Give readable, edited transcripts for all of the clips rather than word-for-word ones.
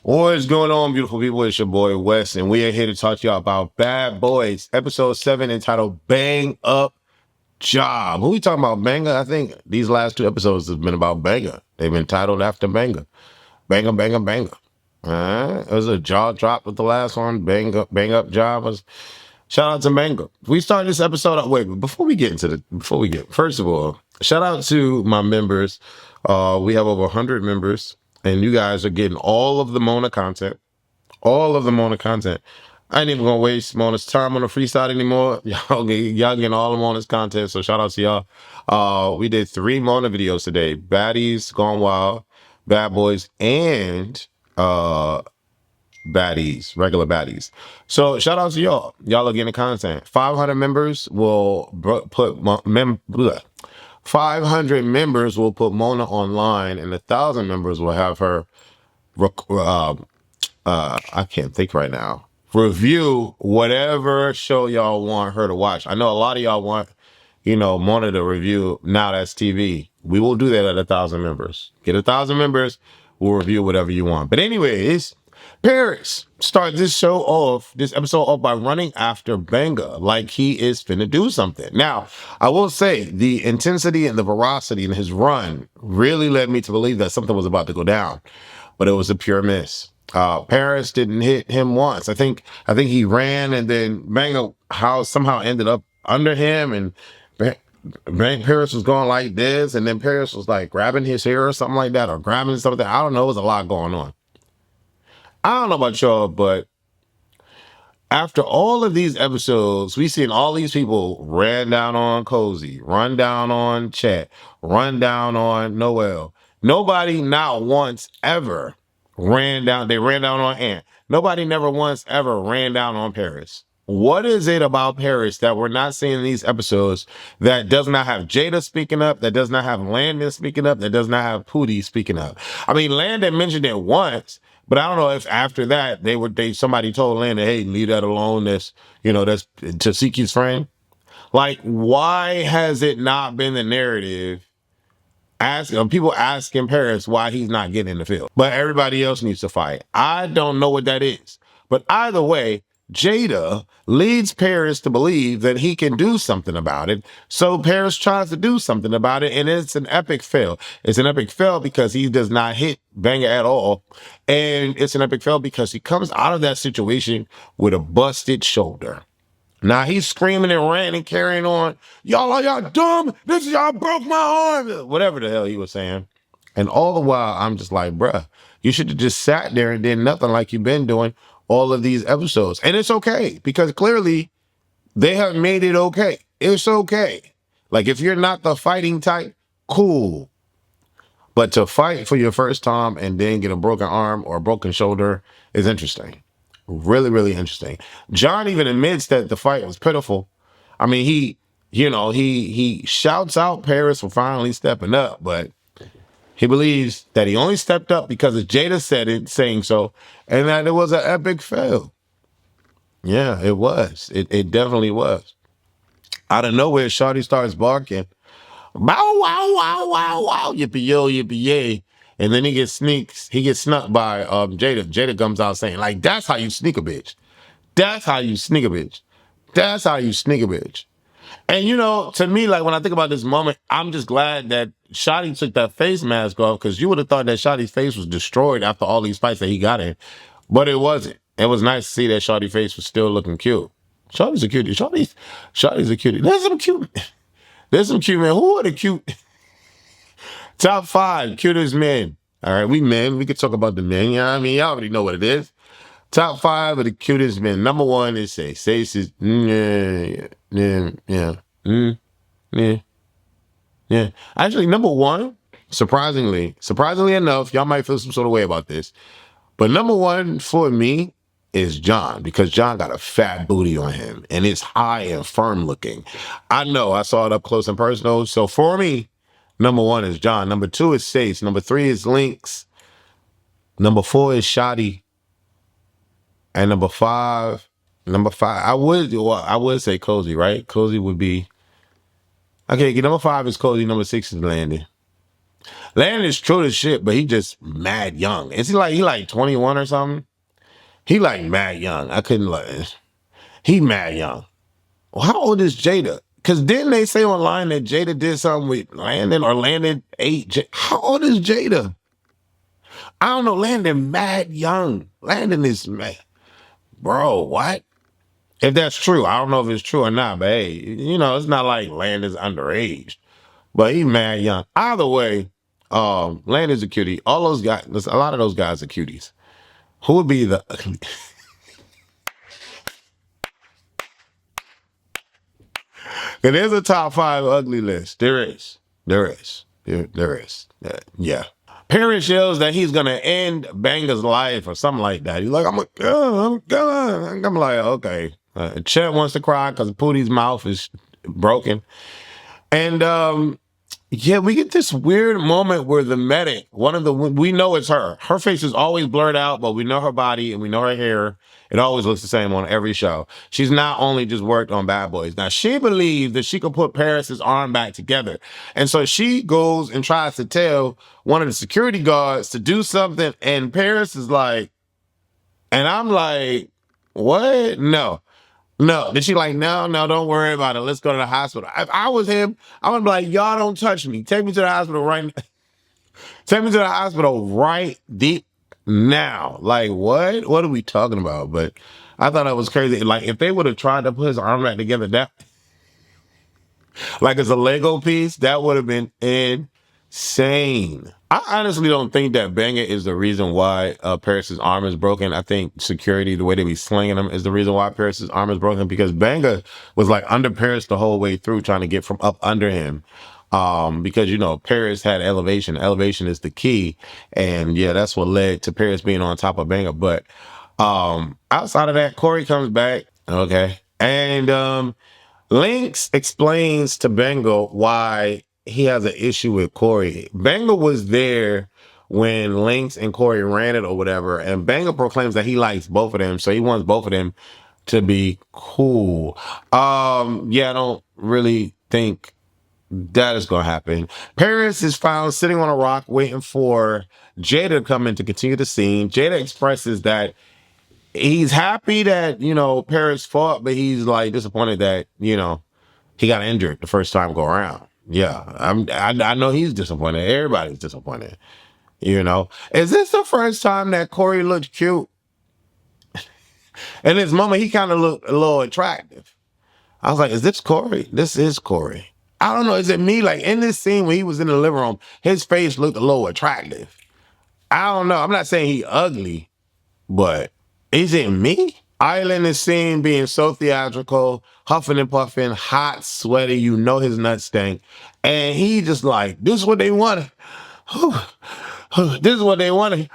What is going on, beautiful people? It's your boy Wes, and we are here to talk to y'all about Bad Boys, episode 7, entitled Bang Up Job. Who we talking about? Banga? I think these last two episodes have been about Banga. They've been titled after Banga. Banga, Banga, Banga. It was a jaw drop with the last one. Bang Up Job was. Shout out to Banga. We started this episode out. Wait, before we get into first of all, shout out to my members. We have over 100 members, and you guys are getting all of the Mona content. All of the Mona content. I ain't even gonna waste Mona's time on the freestyle anymore. Y'all getting all of Mona's content, so shout out to y'all. We did 3 Mona videos today: Baddies Gone Wild, Bad Boys, and uh baddies, regular baddies. So shout out to y'all. Y'all are getting content. 500 members will put 500 members will put Mona online, and 1,000 members will have her I can't think right now. Review whatever show y'all want her to watch. I know a lot of y'all want, Mona to review Now That's TV. We will do that at 1,000 members. Get 1,000 members, we'll review whatever you want. But anyways, Paris start this episode off by running after Banga like he is finna do something. Now, I will say the intensity and the veracity in his run really led me to believe that something was about to go down, but it was a pure miss. Paris didn't hit him once. I think he ran, and then Banga somehow ended up under him, and Paris was going like this, and then Paris was like grabbing his hair or something like that, or grabbing something. I don't know. It was a lot going on. I don't know about y'all, but after all of these episodes, we seen all these people ran down on Cozy, run down on Chet, run down on Noel. Nobody not once ever ran down. They ran down on Ant. Nobody never once ever ran down on Paris. What is it about Paris that we're not seeing in these episodes that does not have Jada speaking up, that does not have Landon speaking up, that does not have Pootie speaking up? I mean, Landon mentioned it once, but I don't know if after that somebody told Landon, hey, leave that alone. That's Tasiki's friend. Like, why has it not been the narrative people asking Paris why he's not getting in the field, but everybody else needs to fight? I don't know what that is. But either way, Jada leads Paris to believe that he can do something about it. So Paris tries to do something about it, and it's an epic fail. It's an epic fail because he does not hit Banga at all. And it's an epic fail because he comes out of that situation with a busted shoulder. Now he's screaming and ranting and carrying on. Y'all dumb. Y'all broke my arm. Whatever the hell he was saying. And all the while, I'm just like, bruh, you should have just sat there and did nothing like you've been doing all of these episodes. And it's okay, because clearly they have made it okay. It's okay. Like, if you're not the fighting type, cool. But to fight for your first time and then get a broken arm or a broken shoulder is interesting. Really, really interesting. John even admits that the fight was pitiful. I mean, he shouts out Paris for finally stepping up, but he believes that he only stepped up because of Jada saying so, and that it was an epic fail. Yeah, it was. It definitely was. Out of nowhere, Shawty starts barking. Bow wow wow wow wow, yippee yo, yippee yay. And then he gets snuck by Jada. Jada comes out saying, like, that's how you sneak a bitch. That's how you sneak a bitch. That's how you sneak a bitch. And to me, like, when I think about this moment, I'm just glad that Shotty took that face mask off, because you would have thought that Shotty's face was destroyed after all these fights that he got in. But it wasn't. It was nice to see that Shotty's face was still looking cute. Shotty's a cutie. Shotty's a cutie. There's some cute men. Who are the cute? Top 5 cutest men. All right, we men. We could talk about the men. You know what I mean? Y'all already know what it is. Top 5 of the cutest men. Number 1 is Say. Say is yeah. Yeah. Actually, number 1, surprisingly enough, y'all might feel some sort of way about this, but number 1 for me is John, because John got a fat booty on him and it's high and firm looking. I know, I saw it up close and personal. So for me, number 1 is John. Number 2 is Sace. Number 3 is Lynx. Number 4 is Shotty. And number five, I would say Cozy, right? Cozy would be okay. Number 5 is Cozy. Number 6 is Landon. Landon is true as shit, but he just mad young. Is he like 21 or something? He like mad young. I couldn't like he mad young. Well, how old is Jada? Because didn't they say online that Jada did something with Landon or Landon ate? How old is Jada? I don't know. Landon mad young. Landon is mad. Bro, what? If that's true, I don't know if it's true or not, but hey, it's not like Landon's underage, but he mad young. Either way, Landon's a cutie. All those guys, a lot of those guys are cuties. Who would be the there's a top 5 ugly list. There is. There is. There is. Yeah. Paris yells that he's gonna end Banga's life or something like that. He's like, I'm like, okay. Chet wants to cry because Pootie's mouth is broken. And yeah, we get this weird moment where the medic, we know it's her. Her face is always blurred out, but we know her body and we know her hair. It always looks the same on every show. She's not only just worked on Bad Boys. Now, she believes that she could put Paris's arm back together. And so she goes and tries to tell one of the security guards to do something. And Paris is like, and I'm like, what? No. No. Then she like, no, don't worry about it. Let's go to the hospital. If I was him, I would be like, y'all don't touch me. Take me to the hospital right Take me to the hospital right deep now. Like, what? What are we talking about? But I thought that was crazy. Like, if they would have tried to put his arm back together, that like as a Lego piece, that would have been insane. I honestly don't think that Banga is the reason why Paris's arm is broken. I think security, the way they be slinging him, is the reason why Paris's arm is broken because Banga was like under Paris the whole way through, trying to get from up under him. Because Paris had elevation. Elevation is the key, and yeah, that's what led to Paris being on top of Banga. But outside of that, Corey comes back, okay, and Lynx explains to Bengal why he has an issue with Corey. Bengal was there when Lynx and Corey ran it or whatever, and Bengal proclaims that he likes both of them, so he wants both of them to be cool. Yeah, I don't really think that is going to happen. Paris is found sitting on a rock waiting for Jada to come in to continue the scene. Jada expresses that he's happy that, Paris fought, but he's like disappointed that, he got injured the first time go around. Yeah, I know he's disappointed. Everybody's disappointed. Is this the first time that Corey looked cute? In this moment, he kind of looked a little attractive. I was like, is this Corey? This is Corey. I don't know. Is it me? Like in this scene when he was in the living room, his face looked a little attractive. I don't know. I'm not saying he ugly, but is it me? Island is seen being so theatrical, huffing and puffing, hot, sweaty. His nuts stink. And he just like, this is what they wanted. This is what they wanted.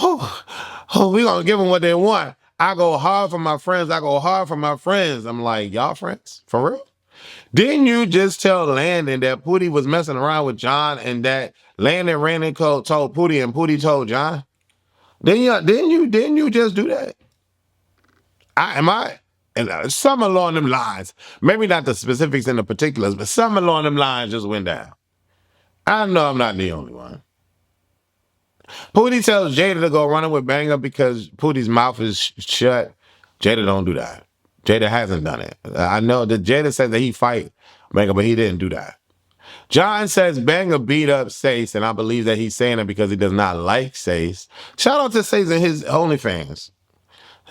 We gonna give them what they want. I go hard for my friends. I go hard for my friends. I'm like, y'all friends? For real? Didn't you just tell Landon that Pootie was messing around with John and that Landon ran and told Pootie and Pootie told John? Didn't you just do that? And some along them lines, maybe not the specifics and the particulars, but some along them lines just went down. I know I'm not the only one. Pootie tells Jada to go running with Banga because Pootie's mouth is shut. Jada don't do that. Jada hasn't done it. I know that Jada said that he fight Banga, but he didn't do that. John says Banga beat up Sace, and I believe that he's saying it because he does not like Sace. Shout out to Sace and his OnlyFans.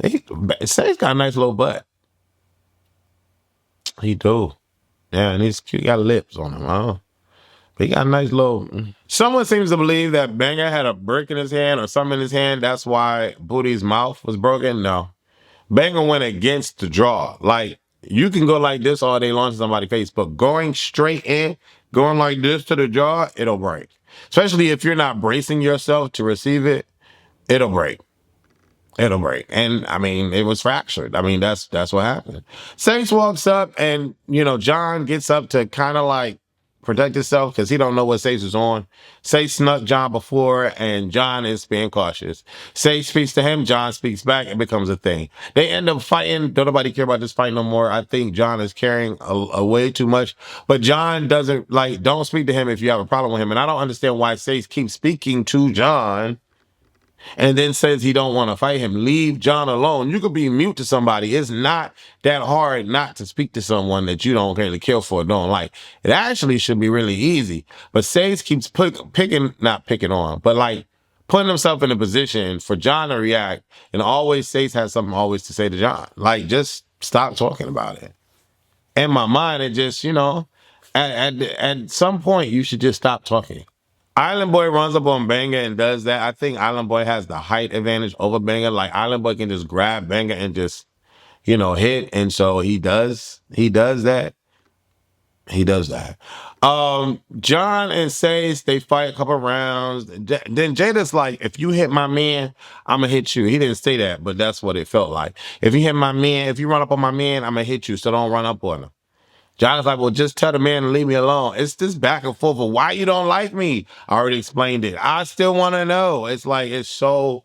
Sace got a nice little butt. He do. Yeah, and he's cute. He got lips on him, huh? But he got a nice little... Someone seems to believe that Banga had a brick in his hand or something in his hand. That's why Bootie's mouth was broken. No. Banga went against the draw. Like, you can go like this all day long to somebody's face, but going straight in, going like this to the jaw, it'll break. Especially if you're not bracing yourself to receive it, it'll break. It'll break. And I mean, it was fractured. I mean, that's what happened. Saints walks up and, John gets up to kind of like protect himself because he don't know what Sage is on. Sage snuck John before, and John is being cautious. Sage speaks to him, John speaks back, it becomes a thing. They end up fighting. Don't nobody care about this fight no more. I think John is carrying a way too much, but John doesn't like. Don't speak to him if you have a problem with him, and I don't understand why Sage keeps speaking to John and then says he don't want to fight him. Leave John alone. You could be mute to somebody. It's not that hard not to speak to someone that you don't really care for, don't like. It actually should be really easy. But Sage keeps not picking on, but like putting himself in a position for John to react, and always Sage has something always to say to John. Like, just stop talking about it. In my mind, it just, at some point, you should just stop talking. Island Boy runs up on Banga and does that. I think Island Boy has the height advantage over Banga. Like, Island Boy can just grab Banga and just, hit. And so he does that. He does that. John and Sage, they fight a couple rounds. Then Jada's like, if you hit my man, I'm gonna hit you. He didn't say that, but that's what it felt like. If you hit my man, if you run up on my man, I'm gonna hit you. So don't run up on him. John is like, well, just tell the man to leave me alone. It's this back and forth of why you don't like me. I already explained it. I still want to know. It's like, it's so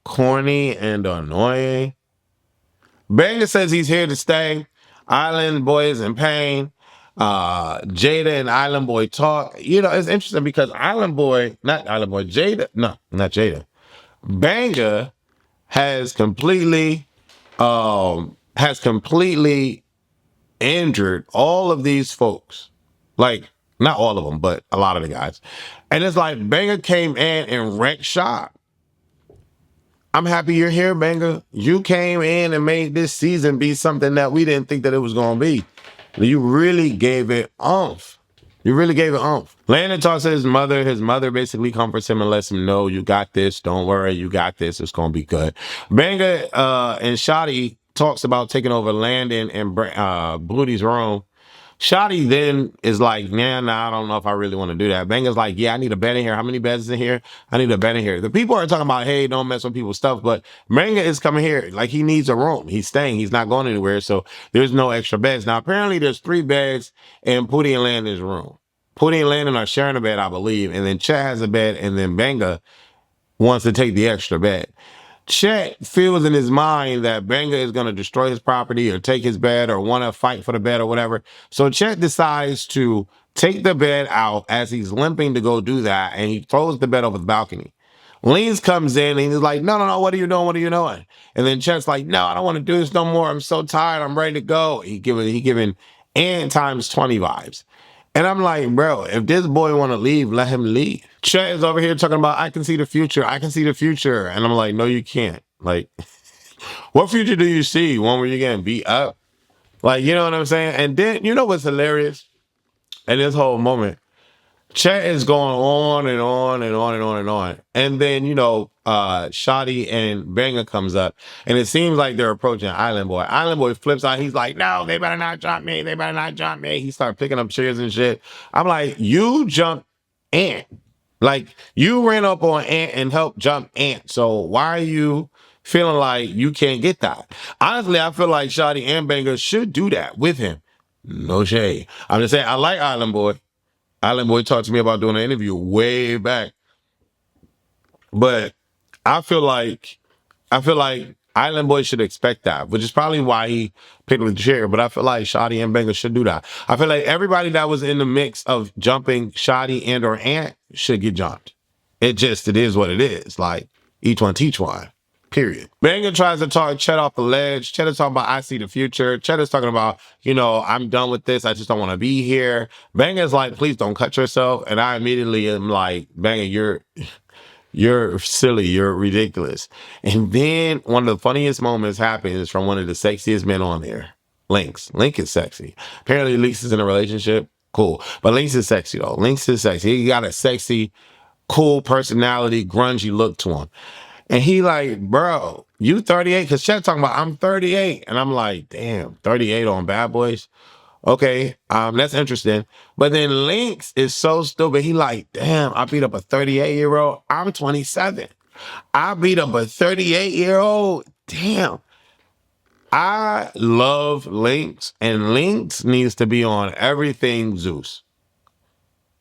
corny and annoying. Banga says he's here to stay. Island Boy is in pain. Jada and Island Boy talk. It's interesting because not Island Boy, Jada, no, not Jada. Banga has completely injured all of these folks. Like, not all of them, but a lot of the guys. And it's like Banga came in and wrecked shop. I'm happy you're here, Banga. You came in and made this season be something that we didn't think that it was going to be. You really gave it oomph. You really gave it oomph. Landon talks to his mother. His mother basically comforts him and lets him know, you got this. Don't worry. You got this. It's going to be good. Banga and Shotty talks about taking over Landon and Bloody's room. Shotty then is like, nah, I don't know if I really want to do that. Banga's like, yeah, I need a bed in here. How many beds is in here? I need a bed in here. The people are talking about, hey, don't mess with people's stuff, but Banga is coming here. Like, he needs a room. He's staying. He's not going anywhere, so there's no extra beds. Now, apparently there's 3 beds in Pootie and Landon's room. Pootie and Landon are sharing a bed, I believe, and then Chet has a bed, and then Banga wants to take the extra bed. Chet feels in his mind that Banga is going to destroy his property or take his bed or want to fight for the bed or whatever. So Chet decides to take the bed out as he's limping to go do that, and he throws the bed over the balcony. Leans comes in and he's like, no, what are you doing? What are you doing? And then Chet's like, no, I don't want to do this no more. I'm so tired. I'm ready to go. He giving Ant times 20 vibes. And I'm like, bro, if this boy want to leave, let him leave. Chet is over here talking about, I can see the future. I can see the future. And I'm like, no, you can't. Like, what future do you see? One where you're getting beat up? Like, you know what I'm saying? And then, you know what's hilarious? In this whole moment, Chet is going on and on and on and on and on. And then, Shotty and Banga comes up, and it seems like they're approaching Island Boy. Island Boy flips out. He's like, no, they better not jump me. They better not jump me. He started picking up chairs and shit. I'm like, you jumped Ant. Like, you ran up on Ant and helped jump Ant. So why are you feeling like you can't get that? Honestly, I feel like Shotty and Banga should do that with him. No shade. I'm just saying, I like Island Boy. Island Boy talked to me about doing an interview way back. But I feel like Island Boy should expect that, which is probably why he picked the chair. But I feel like Shotty and Banga should do that. I feel like everybody that was in the mix of jumping Shotty and or Ant should get jumped. It is what it is. Like, each one teach one. Period. Banga tries to talk Chet off the ledge. Chet is talking about, I see the future. Chet is talking about, I'm done with this. I just don't want to be here. Banga is like, please don't cut yourself. And I immediately am like, Banga, you're silly. You're ridiculous. And then one of the funniest moments happens from one of the sexiest men on there. Lynx. Link is sexy. Apparently Lynx is in a relationship. Cool. But Lynx is sexy though. Lynx is sexy. He got a sexy, cool personality, grungy look to him. And he like, bro, you 38? Because Chet talking about, I'm 38. And I'm like, damn, 38 on Bad Boys? Okay, that's interesting. But then Lynx is so stupid. He like, damn, I beat up a 38-year-old. I'm 27. I beat up a 38-year-old. Damn. I love Lynx, and Lynx needs to be on everything Zeus.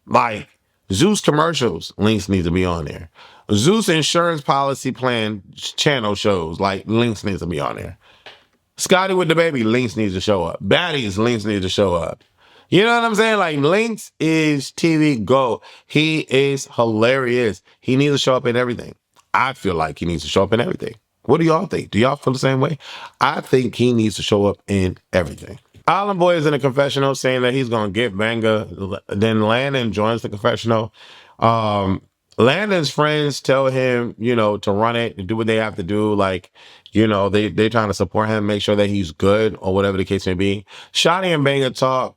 Like Zeus commercials, links need to be on there. Zeus insurance policy plan channel shows, like links needs to be on there. Scotty with the baby, links needs to show up. Baddies, links need to show up. You know what I'm saying? Like links is TV gold. He is hilarious. He needs to show up in everything. I feel like he needs to show up in everything. What do y'all think? Do y'all feel the same way? I think he needs to show up in everything. Island Boy is in a confessional saying that he's going to get Banga. Then Landon joins the confessional. Um, Landon's friends tell him, to run it and do what they have to do. Like, they're trying to support him, make sure that he's good or whatever the case may be. Shotty and Banga talk.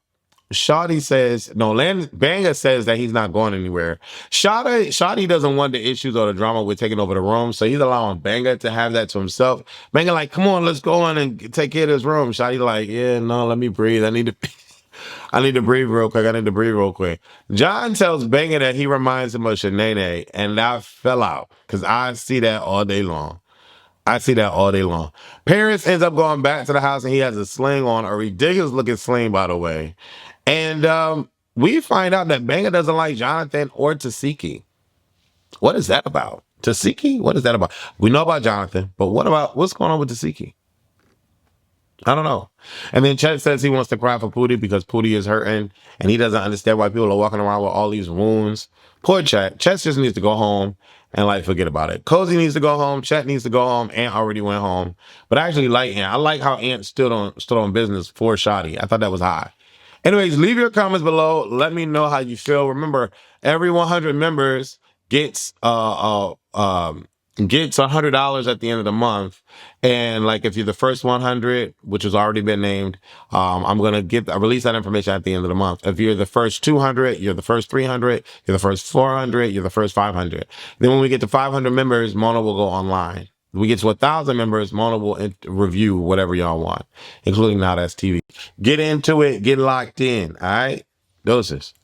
Shotty says, no, Banga says that he's not going anywhere. Shotty doesn't want the issues or the drama with taking over the room, so he's allowing Banga to have that to himself. Banga like, come on, let's go on and take care of this room. Shotty like, yeah, no, let me breathe. I need to breathe real quick. I need to breathe real quick. John tells Banga that he reminds him of Shanae, and that fell out because I see that all day long. I see that all day long. Paris ends up going back to the house and he has a sling on, a ridiculous looking sling, by the way. And we find out that Banga doesn't like Jonathan or Tasiki. What is that about? Tasiki? What is that about? We know about Jonathan, but what's going on with Tasiki? I don't know. And then Chet says he wants to cry for Pootie because Pootie is hurting and he doesn't understand why people are walking around with all these wounds. Poor Chet. Chet just needs to go home and forget about it. Cozy needs to go home. Chet needs to go home. Ant already went home. But I actually like Ant. I like how Ant stood on business for Shotty. I thought that was high. Anyways, leave your comments below. Let me know how you feel. Remember, every 100 members gets $100 at the end of the month. And if you're the first 100, which has already been named, I'm gonna release that information at the end of the month. If you're the first 200, you're the first 300, you're the first 400, you're the first 500. Then when we get to 500 members, Mona will go online. We get to 1,000 members, Mona will review whatever y'all want, including Now That's TV. Get into it. Get locked in. All right? Doses.